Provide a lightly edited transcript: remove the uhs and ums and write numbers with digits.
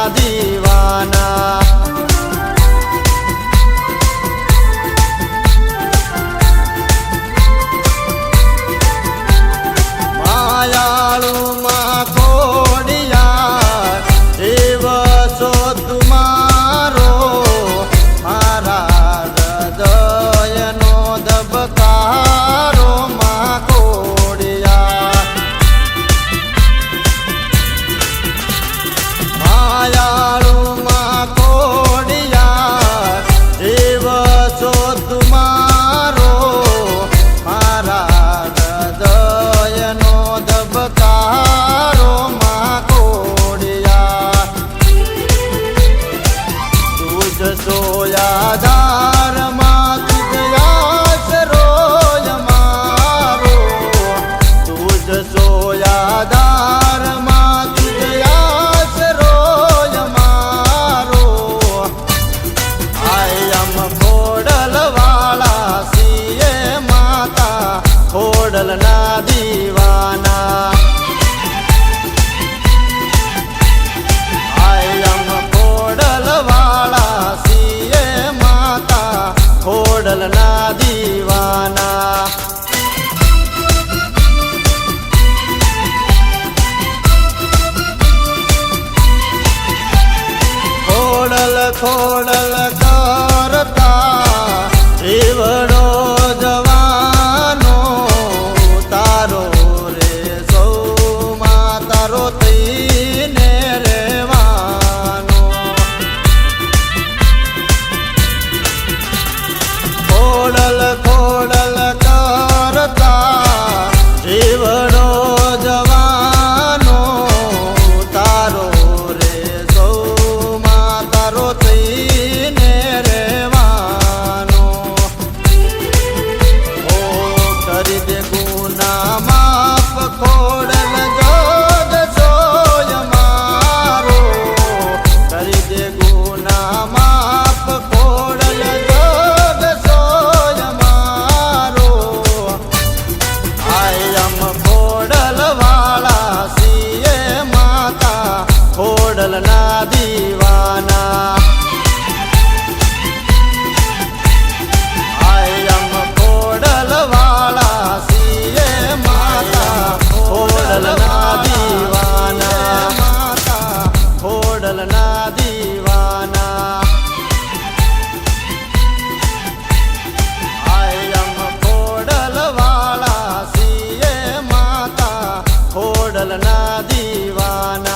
દીવાના માયાળુમાં ખોડિયાર દેવ છો તુમારો મારા હૃદયનો ધબકારો માં ખોડિયાર માયાળુમાં ખોડિયાર દેવ છો તુમારો મારા હૃદયનો ધબકારો માં ખોડિયાર તુજ સોયાધારમાં તુજ આશરોય મારો તુજ સોયાધારમાં તુજ આશરોય મારો આયમ ખોડલવાળા સિંહે માતા ખોડલના દીવાના આયમ ખોડલવાળા સિંહે માતા ખોડલના દીવાના ખોડલ ખોડલ કરતા રેવડો જવાનો તારો રે સૌમાં તારો થઈને રહેવાનો ખોડલ ખોડલ કરતા રેવડો જવાનો તારો રે સૌમાં તારો થઈને રહેવાનો ઓ કરી દે ગુના માફ ખોડલ જોગ સોય મારો કરી દે ગુના માફ ખોડલ જોગ સોય મારો આયમ ખોડલ વાળા સિંહે માતા ખોડલના દીવાના આયમ ખોડલ વાળા સિંહે માતા ખોડલના દીવાના માતા ખોડલના દીવાના આયમ ખોડલ વાળા સિંહે માતા ખોડલના દીવાના